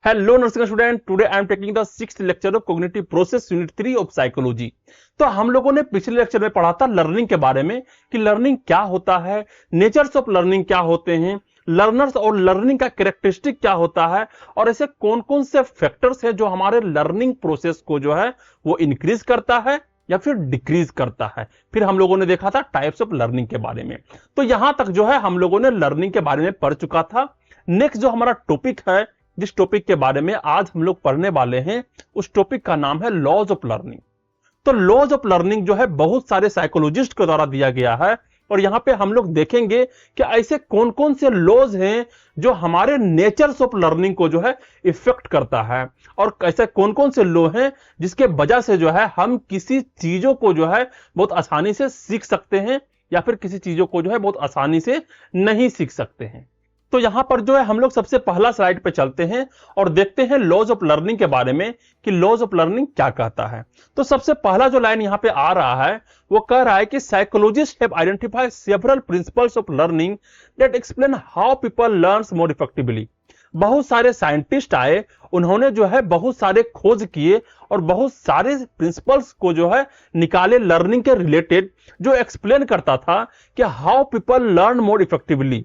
Hello nursing student, today I am taking the 6th lecture of cognitive process unit 3 of psychology. तो हम लोगों ने पिछले lecture में पढ़ा था लर्निंग के बारे में कि लर्निंग क्या होता है, नेचर्स ऑफ लर्निंग क्या होते हैं, लर्नर्स और लर्निंग का कैरेक्टरिस्टिक क्या होता है और ऐसे कौन कौन से फैक्टर्स हैं जो हमारे लर्निंग प्रोसेस को जो है वो इंक्रीज करता है या फिर डिक्रीज करता है। फिर हम लोगों ने देखा था टाइप्स ऑफ लर्निंग के बारे में। तो यहां तक जो है हम लोगों ने लर्निंग के बारे में पढ़ चुका था। नेक्स्ट जो हमारा टॉपिक है, जिस टॉपिक के बारे में आज हम लोग पढ़ने वाले हैं, उस टॉपिक का नाम है लॉज ऑफ लर्निंग। तो लॉज ऑफ लर्निंग जो है बहुत सारे साइकोलॉजिस्ट के द्वारा दिया गया है और यहां पे हम लोग देखेंगे कि ऐसे कौन कौन से लॉज हैं जो हमारे नेचर्स ऑफ लर्निंग को जो है इफेक्ट करता है और ऐसे कौन कौन से लॉ हैं जिसके वजह से जो है हम किसी चीजों को जो है बहुत आसानी से सीख सकते हैं या फिर किसी चीजों को जो है बहुत आसानी से नहीं सीख सकते हैं। तो यहां पर जो है हम लोग सबसे पहला स्लाइड पे चलते हैं और देखते हैं लॉज ऑफ लर्निंग के बारे में कि लॉज ऑफ लर्निंग क्या कहता है। तो सबसे पहला जो लाइन यहां पे आ रहा है वो कह रहा है कि psychologist have identified several principles of learning that explain how people learns more effectively. बहुत सारे साइंटिस्ट आए, उन्होंने जो है बहुत सारे खोज किए और बहुत सारे प्रिंसिपल्स को जो है निकाले लर्निंग के रिलेटेड, जो एक्सप्लेन करता था कि how people learn more effectively.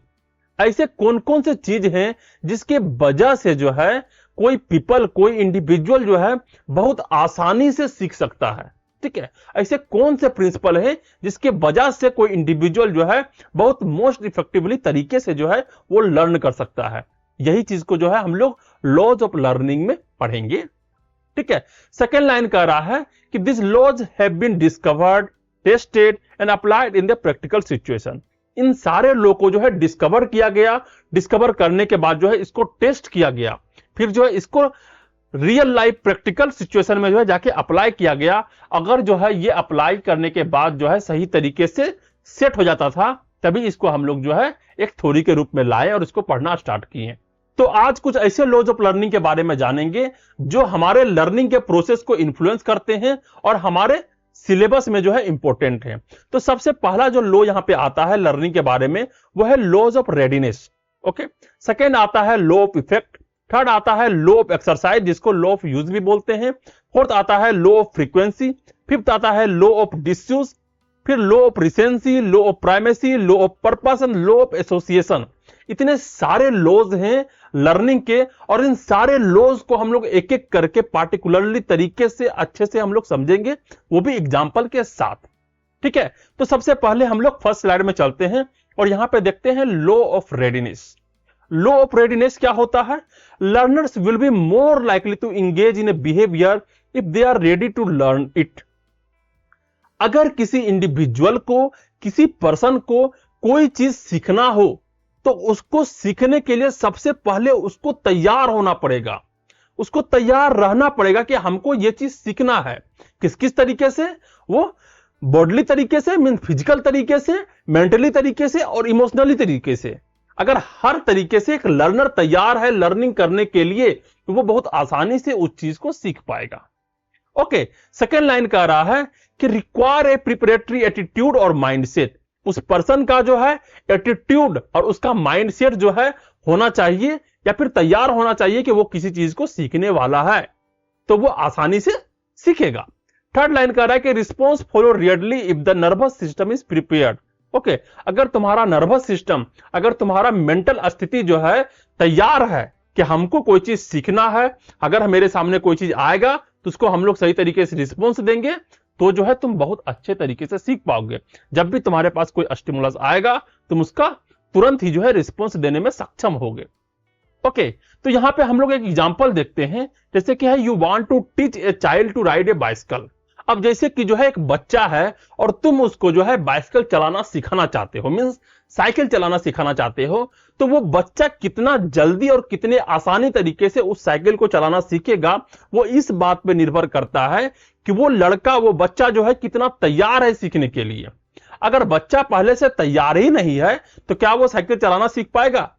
ऐसे कौन कौन से चीज हैं जिसके वजह से जो है कोई पीपल, कोई इंडिविजुअल जो है बहुत आसानी से सीख सकता है। ठीक है, ऐसे कौन से प्रिंसिपल हैं जिसके वजह से कोई इंडिविजुअल जो है बहुत मोस्ट इफेक्टिवली तरीके से जो है वो लर्न कर सकता है। यही चीज को जो है हम लोग लॉज ऑफ लर्निंग में पढ़ेंगे। ठीक है, सेकेंड लाइन कह रहा है कि this laws have been discovered, tested and applied in the practical situation. इन सारे लॉ को जो है डिस्कवर किया गया, डिस्कवर करने के बाद जो है इसको टेस्ट किया गया, फिर जो है इसको रियल लाइफ प्रैक्टिकल सिचुएशन में जो है जाके अप्लाई किया गया। अगर जो है ये अप्लाई करने के बाद जो है सही तरीके से सेट हो जाता था, तभी इसको हम लोग जो है एक थ्योरी के रूप में लाए और इसको पढ़ना स्टार्ट किए। तो आज कुछ ऐसे लॉज ऑफ लर्निंग के बारे में जानेंगे जो हमारे लर्निंग के प्रोसेस को इन्फ्लुएंस करते हैं और हमारे सिलेबस में जो है इंपॉर्टेंट है। तो सबसे पहला जो लॉ यहां पे आता है लर्निंग के बारे में वो है laws of readiness. Okay, second आता है लॉ ऑफ इफेक्ट, थर्ड आता है लॉ ऑफ एक्सरसाइज जिसको लॉ ऑफ यूज भी बोलते हैं, फोर्थ आता है लॉ ऑफ फ्रीक्वेंसी, फिफ्थ आता है लॉ ऑफ डिसयूज, फिर law of recency, law of primacy, law of purpose and law of association. इतने सारे लॉज हैं लर्निंग के और इन सारे लॉज को हम लोग एक एक करके पार्टिकुलरली तरीके से अच्छे से हम लोग समझेंगे, वो भी एग्जांपल के साथ। ठीक है, तो सबसे पहले हम लोग फर्स्ट स्लाइड में चलते हैं और यहां पे देखते हैं law of readiness. Law of readiness क्या होता है? Learners will be more likely to engage in a behaviour if they are ready to learn it. अगर किसी इंडिविजुअल को, किसी पर्सन को कोई चीज सीखना हो तो उसको सीखने के लिए सबसे पहले उसको तैयार होना पड़ेगा, उसको तैयार रहना पड़ेगा कि हमको यह चीज सीखना है। किस किस तरीके से? वो बॉडली तरीके से, मीन फिजिकल तरीके से, मेंटली तरीके से और इमोशनली तरीके से। अगर हर तरीके से एक लर्नर तैयार है लर्निंग करने के लिए तो वो बहुत आसानी से उस चीज को सीख पाएगा। ओके, सेकेंड लाइन कह रहा है कि रिक्वायर ए प्रिपरेटरी एटीट्यूड और माइंडसेट। उस पर्सन का जो है एटीट्यूड और उसका माइंडसेट जो है होना चाहिए या फिर तैयार होना चाहिए कि वो किसी चीज को सीखने वाला है, तो वो आसानी से सीखेगा। थर्ड लाइन कह रहा है कि response follow readily if the nervous system is prepared. Okay, अगर तुम्हारा नर्वस सिस्टम, अगर तुम्हारा मेंटल स्थिति जो है तैयार है कि हमको कोई चीज सीखना है, अगर मेरे सामने कोई चीज आएगा तो उसको हम लोग सही तरीके से रिस्पॉन्स देंगे, तो जो है तुम बहुत अच्छे तरीके से सीख पाओगे। जब भी तुम्हारे पास कोई स्टिमुलस आएगा तुम उसका तुरंत ही जो है रिस्पॉन्स देने में सक्षम होगे। ओके, तो यहां पे हम लोग एक एग्जांपल देखते हैं, जैसे कि है you want to teach a child to ride a bicycle. अब जैसे कि जो है एक बच्चा है और तुम उसको जो है बाइसिकल चलाना सिखाना चाहते हो, मींस साइकिल चलाना सिखाना चाहते हो, तो वो बच्चा कितना जल्दी और कितने आसानी तरीके से उस साइकिल को चलाना सीखेगा वो इस बात पे निर्भर करता है कि वो लड़का, वो बच्चा जो है कितना तैयार है सीखने के लिए। अगर बच्चा पहले से तैयार ही नहीं है तो क्या वो साइकिल चलाना सीख पाएगा?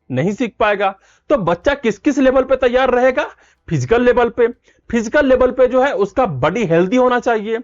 नहीं सीख पाएगा। तो बच्चा किस किस लेवल पे तैयार रहेगा? फिजिकल लेवल पे। फिजिकल लेवल पे जो है उसका बॉडी हेल्दी होना चाहिए,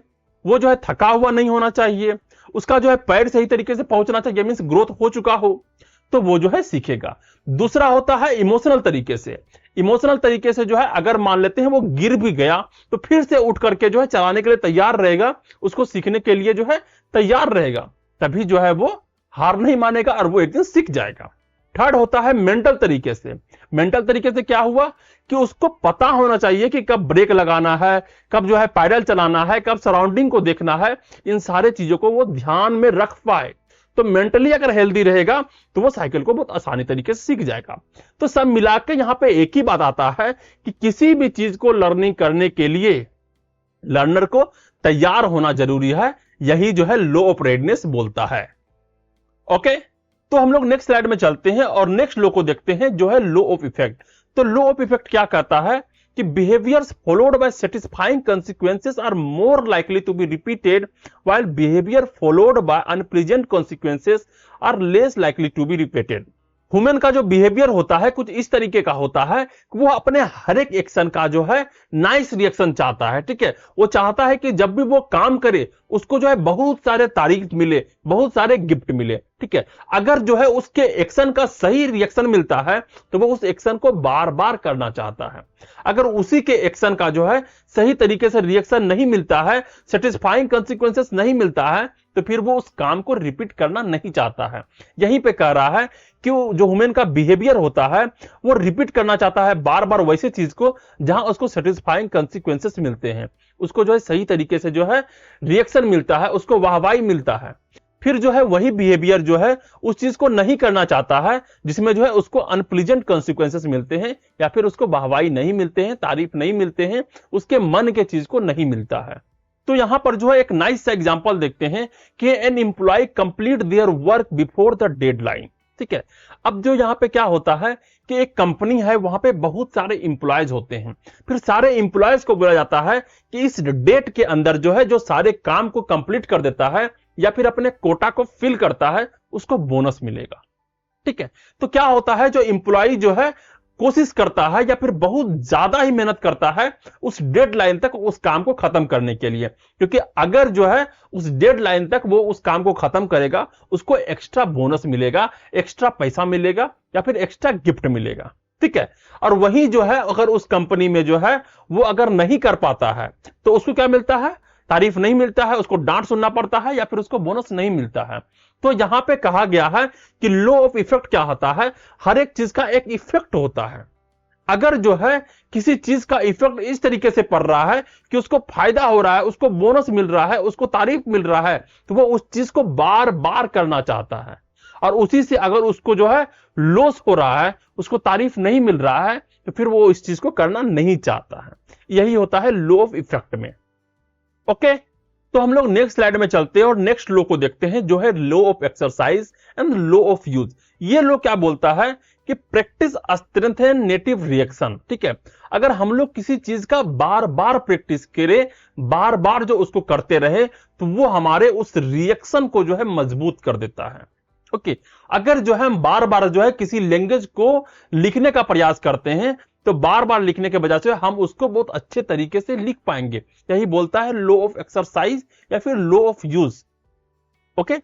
वो जो है थका हुआ नहीं होना चाहिए, उसका जो है पैर सही तरीके से पहुंचना चाहिए, मींस ग्रोथ हो चुका हो, तो वो जो है सीखेगा। दूसरा होता है इमोशनल तरीके से। इमोशनल तरीके से जो है अगर मान लेते हैं वो गिर भी गया तो फिर से उठ करके जो है चलाने के लिए तैयार रहेगा, उसको सीखने के लिए जो है तैयार रहेगा, तभी जो है वो हार नहीं मानेगा और वो एक दिन सीख जाएगा। थर्ड होता है मेंटल तरीके से। मेंटल तरीके से क्या हुआ कि उसको पता होना चाहिए कि कब ब्रेक लगाना है, कब जो है पैडल चलाना है, कब सराउंडिंग को देखना है, इन सारे चीजों को वो ध्यान में रख पाए। तो मेंटली अगर हेल्दी रहेगा तो वो साइकिल को बहुत आसानी तरीके से सीख जाएगा। तो सब मिला के यहां पे एक ही बात आता है कि किसी भी चीज को लर्निंग करने के लिए लर्नर को तैयार होना जरूरी है। यही जो है लॉ ऑफ रेडनेस बोलता है। ओके, तो हम लोग नेक्स्ट स्लाइड में चलते हैं और नेक्स्ट लॉ को देखते हैं जो है लॉ ऑफ इफेक्ट। तो लॉ ऑफ इफेक्ट क्या कहता है कि behaviours followed by satisfying consequences are more likely to be repeated while behaviour followed by unpleasant consequences are less likely to be repeated. Human का जो बिहेवियर होता है कुछ इस तरीके का होता है कि वो अपने हर एक एक्शन का जो है नाइस रिएक्शन चाहता है। ठीक है, वो चाहता है कि जब भी वो काम करे उसको जो है बहुत सारे तारीफ मिले, बहुत सारे गिफ्ट मिले। ठीक है, अगर जो है उसके एक्शन का सही रिएक्शन मिलता है तो वो उस एक्शन को बार बार करना चाहता है। अगर उसी के एक्शन का जो है सही तरीके से रिएक्शन नहीं मिलता है, सेटिस्फाइंग consequences नहीं मिलता है, तो फिर वो उस काम को रिपीट करना नहीं चाहता है। यहीं पे कह रहा है कि जो ह्यूमन का बिहेवियर होता है वो रिपीट करना चाहता है बार बार वैसी चीज को जहां उसको सेटिस्फाइंग consequences मिलते हैं, उसको जो है सही तरीके से जो है रिएक्शन मिलता है, उसको वाहवाही मिलता है। फिर जो है वही बिहेवियर जो है उस चीज को नहीं करना चाहता है जिसमें जो है उसको अनप्लीजेंट consequences मिलते हैं या फिर उसको वाहवाही नहीं मिलते हैं, तारीफ नहीं मिलते हैं, उसके मन के चीज को नहीं मिलता है। तो यहां पर जो है एक नाइस सा एग्जांपल देखते हैं कि an employee complete their work before the deadline. ठीक है, अब जो यहां पे क्या होता है कि एक कंपनी है, वहां पे बहुत सारे इंप्लॉयज होते हैं, फिर सारे इंप्लॉयज को बोला जाता है कि इस डेट के अंदर जो है जो सारे काम को कंप्लीट कर देता है या फिर अपने कोटा को फिल करता है उसको बोनस मिलेगा। ठीक है, तो क्या होता है जो इंप्लॉय जो है कोशिश करता है या फिर बहुत ज्यादा ही मेहनत करता है उस डेडलाइन तक उस काम को खत्म करने के लिए, क्योंकि अगर जो है उस डेडलाइन तक वो उस काम को खत्म करेगा उसको एक्स्ट्रा बोनस मिलेगा, एक्स्ट्रा पैसा मिलेगा या फिर एक्स्ट्रा गिफ्ट मिलेगा। ठीक है, और वही जो है अगर उस कंपनी में जो है वो अगर नहीं कर पाता है तो उसको क्या मिलता है, तारीफ नहीं मिलता है, उसको डांट सुनना पड़ता है या फिर उसको बोनस नहीं मिलता है। तो यहां पे कहा गया है कि लॉ ऑफ इफेक्ट क्या होता है, हर एक चीज का एक इफेक्ट होता है। अगर जो है किसी चीज का इफेक्ट इस तरीके से पड़ रहा है कि उसको फायदा हो रहा है, उसको बोनस मिल रहा है, उसको तारीफ मिल रहा है, तो वो उस चीज को बार बार करना चाहता है। और उसी से अगर उसको जो है लॉस हो रहा है, उसको तारीफ नहीं मिल रहा है, तो फिर वो इस चीज को करना नहीं चाहता है। यही होता है लॉ ऑफ इफेक्ट में। ओके, तो हम लोग नेक्स्ट स्लाइड में चलते हैं और नेक्स्ट लॉ को देखते हैं जो है law of exercise and law of use. ये लॉ क्या बोलता है कि प्रैक्टिस स्ट्रेंथेन नेटिव रिएक्शन। ठीक है, अगर हम लोग किसी चीज का बार बार प्रैक्टिस करें, बार बार जो उसको करते रहे, तो वो हमारे उस रिएक्शन को जो है मजबूत कर देता है। ओके, अगर जो है हम बार बार जो है किसी लैंग्वेज को लिखने का प्रयास करते हैं तो बार बार लिखने के वजह से हम उसको बहुत अच्छे तरीके से लिख पाएंगे। यही बोलता है लॉ ऑफ एक्सरसाइज या फिर law of use. Okay,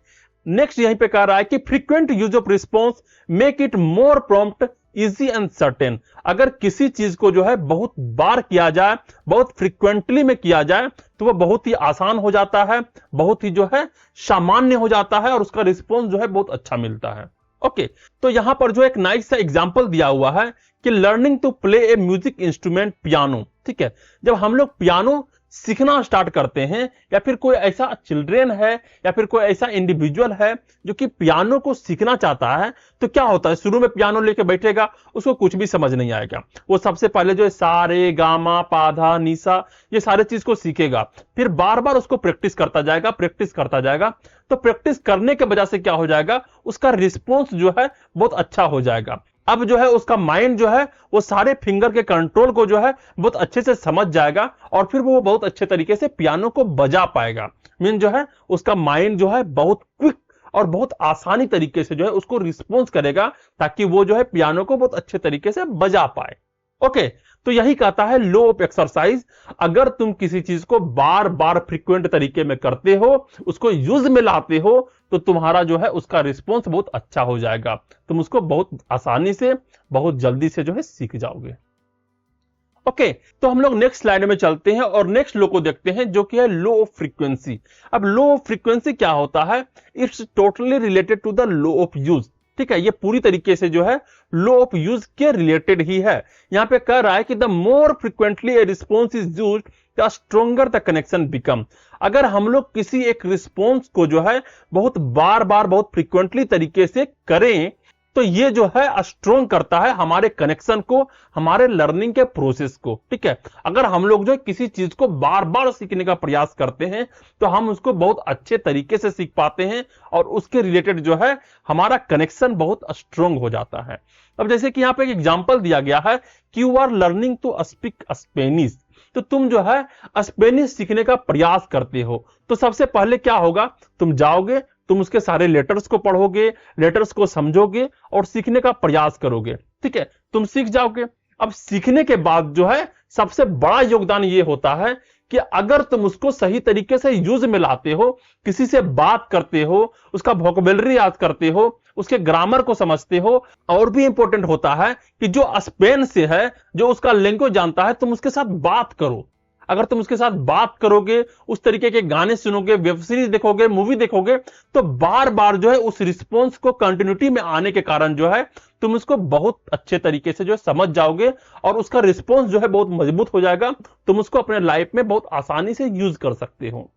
next यहीं पे कह रहा है कि frequent use of response make it more prompt, easy and certain. अगर किसी चीज को जो है बहुत बार किया जाए, बहुत फ्रीक्वेंटली में किया जाए, तो वह बहुत ही आसान हो जाता है, बहुत ही जो है सामान्य हो जाता है और उसका रिस्पॉन्स जो है बहुत अच्छा मिलता है। ओके, तो यहां पर जो एक नाइस सा एग्जांपल दिया हुआ है कि learning to play a music instrument piano. ठीक है, जब हम लोग पियानो सीखना स्टार्ट करते हैं या फिर कोई ऐसा चिल्ड्रेन है या फिर कोई ऐसा इंडिविजुअल है जो कि पियानो को सीखना चाहता है, तो क्या होता है, शुरू में पियानो लेके बैठेगा, उसको कुछ भी समझ नहीं आएगा। वो सबसे पहले जो है सा रे गा मा पा धा नी सा ये सारे चीज को सीखेगा, फिर बार बार उसको प्रैक्टिस करता जाएगा, प्रैक्टिस करता जाएगा। तो प्रैक्टिस करने के वजह से क्या हो जाएगा, उसका रिस्पॉन्स जो है बहुत अच्छा हो जाएगा। अब जो है उसका माइंड जो है वो सारे फिंगर के कंट्रोल को जो है बहुत अच्छे से समझ जाएगा और फिर वो बहुत अच्छे तरीके से पियानो को बजा पाएगा। मीन जो है उसका माइंड जो है बहुत क्विक और बहुत आसानी तरीके से जो है उसको रिस्पॉन्स करेगा ताकि वो जो है पियानो को बहुत अच्छे तरीके से बजा पाए। ओके, तो यही कहता है लॉ ऑफ एक्सरसाइज। अगर तुम किसी चीज को बार बार फ्रीक्वेंट तरीके में करते हो, उसको यूज में लाते हो, तो तुम्हारा जो है उसका रिस्पॉन्स बहुत अच्छा हो जाएगा। तुम उसको बहुत आसानी से, बहुत जल्दी से जो है सीख जाओगे। ओके, तो हम लोग नेक्स्ट स्लाइड में चलते हैं और नेक्स्ट लो को देखते हैं जो कि है लो ऑफ फ्रीक्वेंसी। अब लो ऑफ फ्रीक्वेंसी क्या होता है? It's totally related to the law of use. ठीक है, ये पूरी तरीके से जो है लो ऑफ यूज के रिलेटेड ही है। यहां पे कह रहा है कि the more frequently a response is used the stronger the connection become. अगर हम लोग किसी एक रिस्पॉन्स को जो है बहुत बार बार बहुत फ्रीक्वेंटली तरीके से करें तो ये जो है स्ट्रोंग करता है हमारे कनेक्शन को, हमारे लर्निंग के प्रोसेस को। ठीक है, अगर हम लोग जो किसी चीज को बार बार सीखने का प्रयास करते हैं तो हम उसको बहुत अच्छे तरीके से सीख पाते हैं और उसके रिलेटेड जो है हमारा कनेक्शन बहुत स्ट्रोंग हो जाता है। अब जैसे कि यहां पे एक एग्जांपल दिया गया है कि you are learning to speak Spanish, तो तुम जो है स्पेनिश सीखने का प्रयास करते हो। तो सबसे पहले क्या होगा, तुम जाओगे, तुम उसके सारे लेटर्स को पढ़ोगे, लेटर्स को समझोगे और सीखने का प्रयास करोगे। ठीक है, तुम सीख जाओगे। अब सीखने के बाद जो है सबसे बड़ा योगदान ये होता है कि अगर तुम उसको सही तरीके से यूज में लाते हो, किसी से बात करते हो, उसका वोकैबुलरी याद करते हो, उसके ग्रामर को समझते हो, और भी इंपॉर्टेंट होता है कि जो स्पेन से है, जो उसका लैंग्वेज जानता है, तुम उसके साथ बात करो। अगर तुम उसके साथ बात करोगे, उस तरीके के गाने सुनोगे, वेब सीरीज देखोगे, मूवी देखोगे, तो बार बार जो है उस रिस्पॉन्स को कंटिन्यूटी में आने के कारण जो है तुम उसको बहुत अच्छे तरीके से जो है समझ जाओगे और उसका रिस्पॉन्स जो है बहुत मजबूत हो जाएगा। तुम उसको अपने लाइफ में बहुत आसानी से यूज कर सकते हो।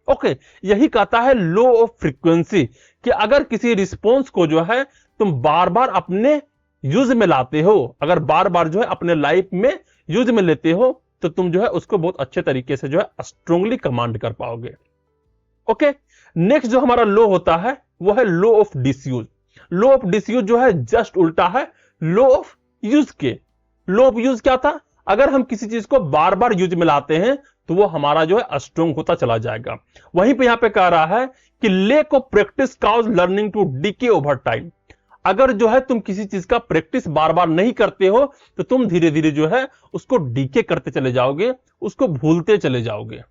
ओके, यही कहता है लो ऑफ फ्रीक्वेंसी कि अगर किसी रिस्पॉन्स को जो है तुम बार बार अपने यूज में लाते हो, अगर बार बार जो है अपने लाइफ में यूज में लेते हो, तो तुम जो है उसको बहुत अच्छे तरीके से जो है स्ट्रांगली कमांड कर पाओगे। ओके, नेक्स्ट जो हमारा लो होता है वो है law of disuse. Law of disuse जो है जस्ट उल्टा है लो ऑफ यूज के। लो ऑफ यूज क्या था? अगर हम किसी चीज को बार बार यूज में लाते हैं तो वो हमारा जो है स्ट्रांग होता चला जाएगा। वहीं पे यहां पे कह रहा है कि lack of practice cause learning to decay over time. अगर जो है तुम किसी चीज का प्रैक्टिस बार बार नहीं करते हो तो तुम धीरे धीरे जो है उसको डीके करते चले जाओगे, उसको भूलते चले जाओगे।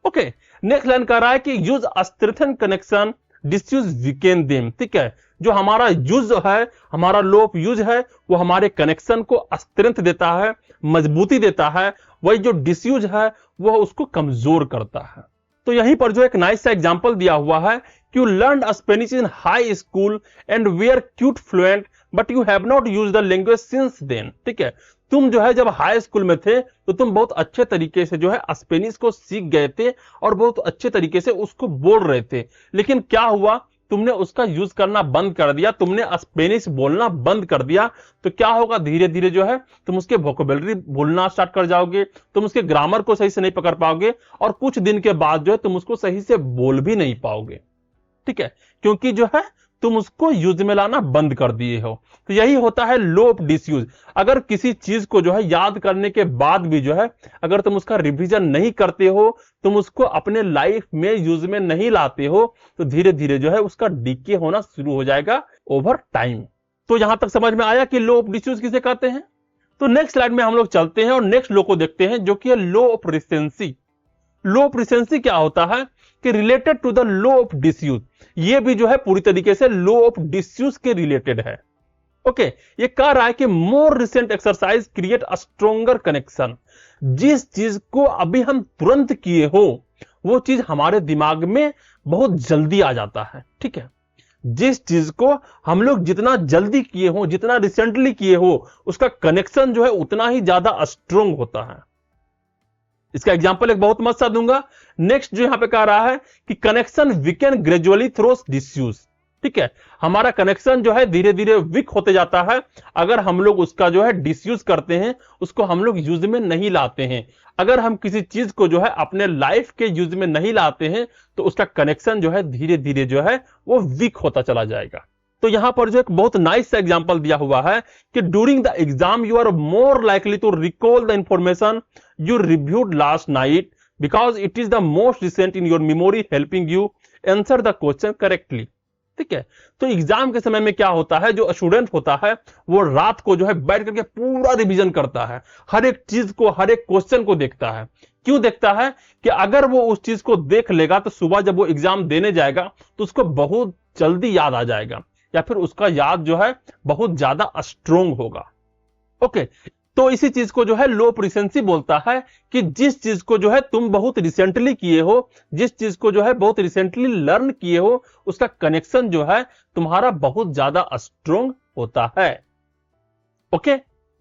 ओके, नेक्स्ट लाइन कह रहा है कि use strengthen connection, disuse weakened them. ठीक है, जो हमारा यूज है, हमारा लो ऑफ यूज है, वो हमारे कनेक्शन को स्ट्रेंथ देता है, मजबूती देता है। वही जो डिसयूज है वह उसको कमजोर करता है। तो यहीं पर जो एक नाइस सा एग्जांपल दिया हुआ है कि you learn Spanish in high school and were quite fluent but you have not used the language since then. ठीक है, तुम जो है जब हाई स्कूल में थे तो तुम बहुत अच्छे तरीके से जो है स्पेनिश को सीख गए थे और बहुत अच्छे तरीके से उसको बोल रहे थे, लेकिन क्या हुआ, तुमने उसका यूज करना बंद कर दिया, तुमने स्पेनिश बोलना बंद कर दिया। तो क्या होगा, धीरे धीरे जो है तुम उसके वोकैबुलरी भूलना स्टार्ट कर जाओगे, तुम उसके ग्रामर को सही से नहीं पकड़ पाओगे और कुछ दिन के बाद जो है तुम उसको सही से बोल भी नहीं पाओगे। ठीक है, क्योंकि जो है तुम उसको यूज में लाना बंद कर दिए हो। तो यही होता है लो ऑफ डिसयूज। अगर किसी चीज को जो है याद करने के बाद भी जो है अगर तुम उसका रिवीजन नहीं करते हो, तुम उसको अपने लाइफ में यूज में नहीं लाते हो, तो धीरे धीरे जो है उसका डीके होना शुरू हो जाएगा ओवर टाइम। तो यहां तक समझ में आया कि लो ऑफ डिसयूज किसे कहते हैं। तो नेक्स्ट स्लाइड में हम लोग चलते हैं और नेक्स्ट लो को देखते हैं जो कि है law of recency. Law of recency क्या होता है कि related to the law of disuse. ये भी जो है पूरी तरीके से लो ऑफ डिसयूज के रिलेटेड है। ओके, ये कह रहा है कि more recent exercise create a stronger connection. जिस चीज को अभी हम तुरंत किए हो वो चीज हमारे दिमाग में बहुत जल्दी आ जाता है। ठीक है, जिस चीज को हम लोग जितना जल्दी किए हो, जितना रिसेंटली किए हो, उसका कनेक्शन जो है उतना ही ज्यादा स्ट्रोंग होता है। इसका एग्जांपल एक बहुत मस्त सा दूंगा। नेक्स्ट जो यहां पे कह रहा है कि connection weakened gradually through disuse. ठीक है, हमारा कनेक्शन जो है धीरे धीरे वीक होते जाता है अगर हम लोग उसका जो है डिसयूज करते हैं, उसको हम लोग यूज में नहीं लाते हैं। अगर हम किसी चीज को जो है अपने लाइफ के यूज में नहीं लाते हैं तो उसका कनेक्शन जो है धीरे धीरे जो है वो वीक होता चला जाएगा। तो यहां पर जो एक बहुत नाइस एग्जांपल दिया हुआ है कि during the exam you are more likely to recall the information you reviewed last night because it is the most recent in your memory helping you answer the question correctly. ठीक है, तो exam के समय में क्या होता है, जो स्टूडेंट होता है वो रात को जो है बैठ करके पूरा रिवीजन करता है, हर एक चीज को, हर एक क्वेश्चन को देखता है। क्यों देखता है कि अगर वो उस चीज को देख लेगा तो सुबह जब वो एग्जाम देने जाएगा तो उसको बहुत जल्दी याद आ जाएगा या फिर उसका याद जो है बहुत ज्यादा स्ट्रोंग होगा। ओके, तो इसी चीज को जो है लो ऑफ रिसेंसी बोलता है कि जिस चीज को जो है तुम बहुत रिसेंटली किए हो, जिस चीज को जो है बहुत रिसेंटली लर्न किए हो, उसका कनेक्शन जो है तुम्हारा बहुत ज्यादा स्ट्रोंग होता है। ओके,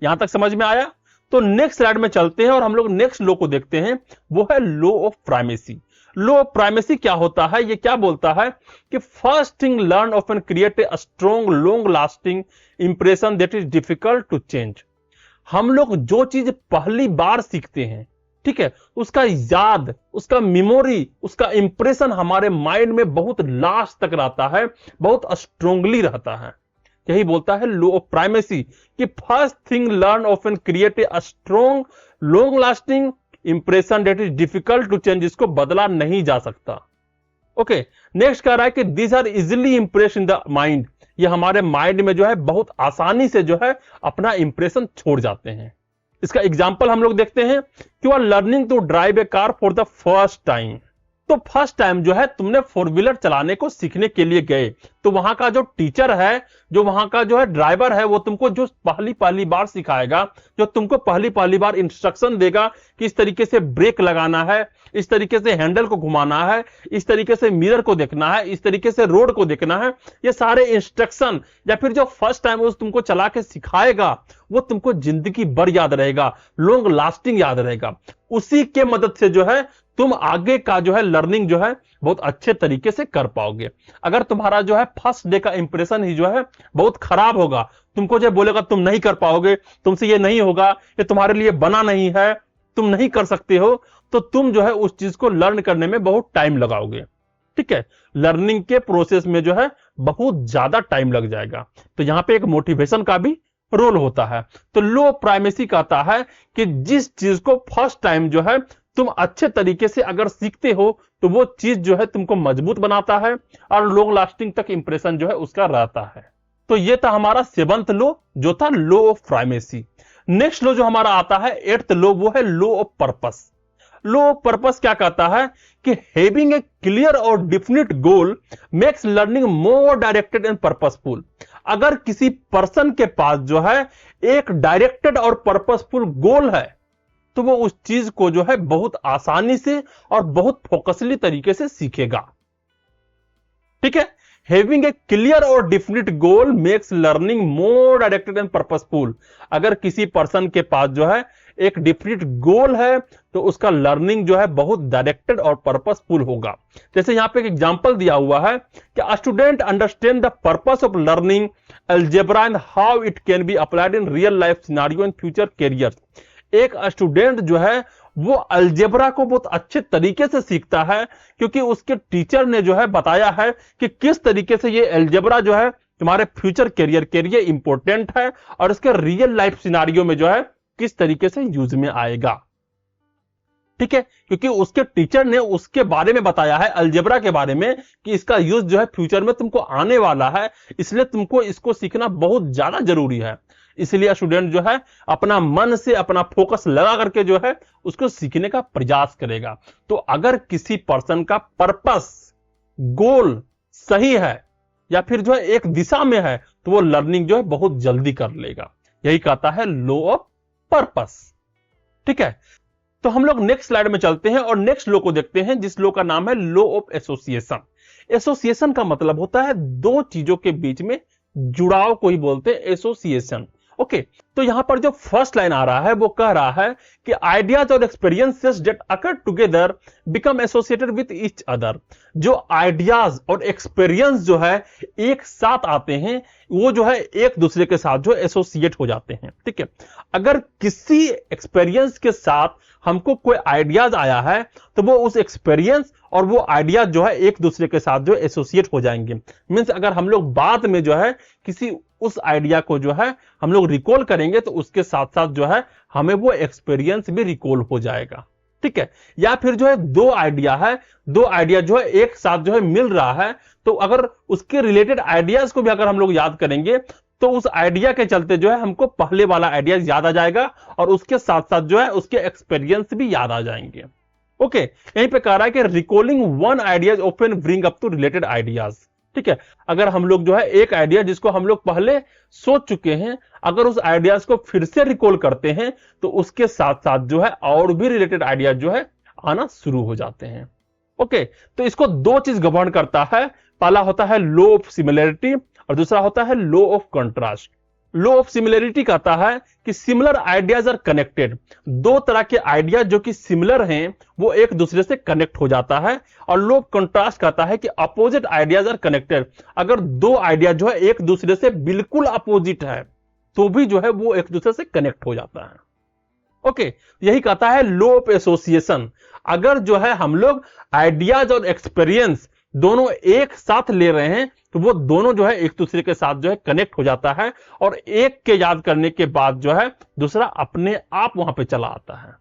यहां तक समझ में आया? तो नेक्स्ट स्लाइड में चलते हैं और हम लोग नेक्स्ट लॉ को देखते हैं, वो है law of primacy. Law of primacy क्या होता है? ये क्या बोलता है कि first thing learn often create a strong long lasting impression that is difficult to change. हम लोग जो चीज पहली बार सीखते हैं, ठीक है, उसका याद, उसका मेमोरी, उसका इंप्रेशन हमारे माइंड में बहुत लास्ट तक रहता है, बहुत स्ट्रांगली रहता है। यही बोलता है लॉ ऑफ प्राइमेसी कि first thing learn often create a strong long lasting impression that is difficult to change, इसको बदला नहीं जा सकता। ओके, नेक्स्ट कह रहा है कि these are easily impress in the mind, ये हमारे माइंड में जो है बहुत आसानी से जो है अपना इंप्रेशन छोड़ जाते हैं। इसका एग्जांपल हम लोग देखते हैं कि you are learning to drive a car for the first time. तो फर्स्ट टाइम जो है तुमने फोर व्हीलर चलाने को सीखने के लिए गए, तो वहां का जो टीचर है, जो वहां का जो है ड्राइवर है, वो तुमको जो पहली पहली बार सिखाएगा, जो तुमको पहली पहली बार इंस्ट्रक्शन देगा कि इस तरीके से ब्रेक लगाना है, इस तरीके से हैंडल को घुमाना है, इस तरीके से मिरर को देखना है, इस तरीके से रोड को देखना है, ये सारे इंस्ट्रक्शन या फिर जो फर्स्ट टाइम वो तुमको चला के सिखाएगा, वो तुमको जिंदगी भर याद रहेगा, लॉन्ग लास्टिंग याद रहेगा। उसी के मदद से जो है तुम आगे का जो है लर्निंग जो है बहुत अच्छे तरीके से कर पाओगे। अगर तुम्हारा जो है फर्स्ट डे का इंप्रेशन ही जो है बहुत खराब होगा, तुमको जो बोलेगा तुम नहीं कर पाओगे, तुमसे ये नहीं होगा, ये तुम्हारे लिए बना नहीं है, तुम नहीं कर सकते हो, तो तुम जो है उस चीज को लर्न करने में बहुत टाइम लगाओगे। ठीक है, लर्निंग के प्रोसेस में जो है बहुत ज्यादा टाइम लग जाएगा। तो यहां पे एक मोटिवेशन का भी रोल होता है। तो लो प्राइमेसी कहता है कि जिस चीज को फर्स्ट टाइम जो है तुम अच्छे तरीके से अगर सीखते हो, तो वो चीज जो है तुमको मजबूत बनाता है और लॉन्ग लास्टिंग तक इंप्रेशन जो है उसका रहता है। तो ये था हमारा सेवंथ लो, जो था law of primacy. Next law जो हमारा आता है एट्थ लो, वो है law of purpose. Law of purpose क्या कहता है कि हैविंग ए क्लियर और definite goal makes learning more directed and purposeful. अगर किसी पर्सन के पास जो है एक डायरेक्टेड और पर्पसफुल गोल है, तो वो उस चीज को जो है बहुत आसानी से और बहुत फोकसली तरीके से सीखेगा। ठीक है, हैविंग ए क्लियर और definite goal makes learning more directed and purposeful. अगर किसी पर्सन के पास जो है एक डिफिनिट गोल है, तो उसका लर्निंग जो है बहुत डायरेक्टेड और पर्पसफुल होगा। जैसे यहां पे एक एग्जांपल दिया हुआ है कि a student understand the purpose of learning algebra and how it can be applied in real life scenario in future career. एक स्टूडेंट जो है वो अलजेब्रा को बहुत अच्छे तरीके से सीखता है, क्योंकि उसके टीचर ने जो है बताया है कि किस तरीके से ये अलजेब्रा जो है तुम्हारे फ्यूचर कैरियर के लिए इंपॉर्टेंट है और इसके रियल लाइफ सिनेरियो में जो है किस तरीके से यूज में आएगा। ठीक है, क्योंकि उसके टीचर ने उसके बारे में बताया है, अलजेब्रा के बारे में, कि इसका यूज जो है फ्यूचर में तुमको आने वाला है, इसलिए तुमको इसको सीखना बहुत ज्यादा जरूरी है। इसलिए स्टूडेंट जो है अपना मन से अपना फोकस लगा करके जो है उसको सीखने का प्रयास करेगा। तो अगर किसी पर्सन का पर्पस गोल सही है या फिर जो है एक दिशा में है, तो वो लर्निंग जो है बहुत जल्दी कर लेगा। यही कहता है लो ऑफ पर्पस। ठीक है, तो हम लोग नेक्स्ट स्लाइड में चलते हैं और नेक्स्ट लो को देखते हैं, जिस लो का नाम है लो ऑफ एसोसिएशन। एसोसिएशन का मतलब होता है दो चीजों के बीच में जुड़ाव को ही बोलते हैं एसोसिएशन। ओके, तो यहां पर जो फर्स्ट लाइन आ रहा है वो कह रहा है कि आइडियाज और experiences that occur together become associated with each other. जो आइडियाज और एक्सपीरियंस जो है एक साथ आते हैं, वो जो है एक दूसरे के साथ जो एसोसिएट हो जाते हैं। ठीक है, अगर किसी एक्सपीरियंस के साथ हमको कोई आइडियाज आया है, तो वो उस एक्सपीरियंस और वो आइडियाज जो है एक दूसरे के साथ जो एसोसिएट हो जाएंगे। मींस अगर हम लोग बाद में जो है किसी उस आइडिया को जो है हम लोग रिकॉल करेंगे, तो उसके साथ साथ जो है हमें वो एक्सपीरियंस भी रिकॉल हो जाएगा। ठीक है, या फिर जो है दो आइडिया जो है एक साथ जो है मिल रहा है, तो अगर उसके रिलेटेड आइडियाज को भी अगर हम लोग याद करेंगे, तो उस आइडिया के चलते जो है हमको पहले वाला आइडिया याद आ जाएगा और उसके साथ साथ जो है उसके एक्सपीरियंस भी याद आ जाएंगे। ओके, यहीं पे कह रहा है कि recalling one ideas often bring up two related ideas. ठीक है। अगर हम लोग जो है एक आइडिया जिसको हम लोग पहले सोच चुके हैं, अगर उस आइडियाज को फिर से रिकॉल करते हैं तो उसके साथ साथ जो है और भी रिलेटेड आइडियाज जो है आना शुरू हो जाते हैं। ओके, तो इसको दो चीज गवर्न करता है। पहला होता है लॉ ऑफ सिमिलरिटी और दूसरा होता है law of contrast. Law of similarity कहता है कि सिमिलर आइडियाज आर कनेक्टेड। दो तरह के आइडिया जो कि सिमिलर हैं वो एक दूसरे से कनेक्ट हो जाता है। और लॉ ऑफ कंट्रास्ट कहता है कि अपोजिट आइडियाज आर कनेक्टेड। अगर दो आइडिया जो है एक दूसरे से बिल्कुल अपोजिट है तो भी जो है वो एक दूसरे से कनेक्ट हो जाता है। ओके, यही कहता है लॉ ऑफ एसोसिएशन। अगर जो है हम लोग आइडियाज और एक्सपीरियंस दोनों एक साथ ले रहे हैं तो वो दोनों जो है एक दूसरे के साथ जो है कनेक्ट हो जाता है और एक के याद करने के बाद जो है दूसरा अपने आप वहां पे चला आता है।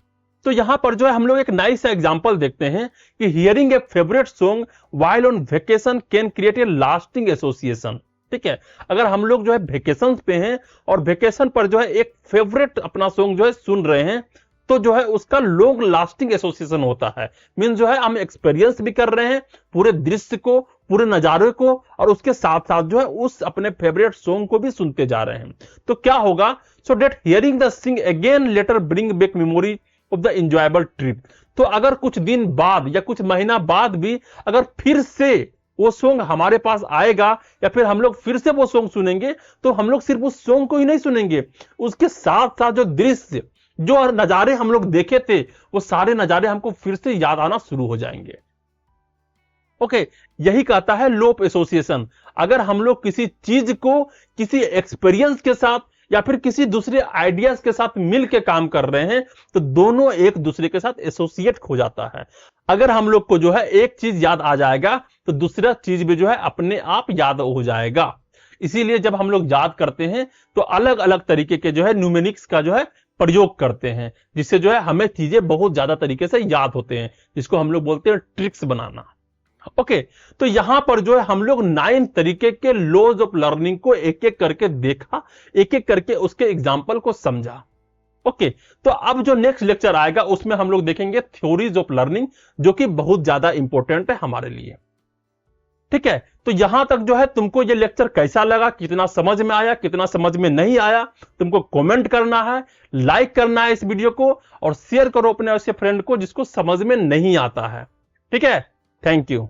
तो यहां पर जो है हम लोग एक नाइस एग्जांपल देखते हैं कि hearing A favourite song while on vacation can create a lasting association. ठीक है, अगर हम लोग जो है वेकेशन पे हैं और वेकेशन पर जो है एक फेवरेट अपना सॉन्ग जो है सुन रहे हैं तो जो है उसका लॉन्ग लास्टिंग एसोसिएशन होता है। मीन जो है हम एक्सपीरियंस भी कर रहे हैं पूरे दृश्य को, पूरे नजारे को, और उसके साथ साथ जो है उस अपने फेवरेट सॉन्ग को भी सुनते जा रहे हैं। तो क्या होगा, so that hearing the thing again later bring back memory of the enjoyable trip. तो अगर कुछ दिन बाद या कुछ महीना बाद भी अगर फिर से वो सॉन्ग हमारे पास आएगा या फिर हम लोग फिर से वो सॉन्ग सुनेंगे तो हम लोग सिर्फ उस सॉन्ग को ही नहीं सुनेंगे, उसके साथ साथ जो दृश्य, जो नजारे हम लोग देखे थे वो सारे नजारे हमको फिर से याद आना शुरू हो जाएंगे। ओके, यही कहता है लॉ ऑफ एसोसिएशन। अगर हम लोग किसी चीज को किसी एक्सपीरियंस के साथ या फिर किसी दूसरे आइडियाज के साथ मिलकर काम कर रहे हैं तो दोनों एक दूसरे के साथ एसोसिएट हो जाता है। अगर हम लोग को जो है एक चीज याद आ जाएगा तो दूसरा चीज भी जो है अपने आप याद हो जाएगा। इसीलिए जब हम लोग याद करते हैं तो अलग अलग तरीके के जो है न्यूमेरिक्स का जो है प्रयोग करते हैं, जिससे जो है हमें चीजें बहुत ज्यादा तरीके से याद होते हैं, जिसको हम लोग बोलते हैं ट्रिक्स बनाना। ओके, तो यहां पर जो है हम लोग 9 तरीके के लॉज ऑफ लर्निंग को एक एक करके देखा, एक एक करके उसके एग्जाम्पल को समझा। ओके, तो अब जो नेक्स्ट लेक्चर आएगा उसमें हम लोग देखेंगे थ्योरीज ऑफ लर्निंग, जो कि बहुत ज्यादा इंपॉर्टेंट है हमारे लिए। ठीक है, तो यहां तक जो है तुमको ये लेक्चर कैसा लगा, कितना समझ में आया, कितना समझ में नहीं आया, तुमको कमेंट करना है, लाइक करना है इस वीडियो को और शेयर करो अपने ऐसे फ्रेंड को जिसको समझ में नहीं आता है। ठीक है, थैंक यू।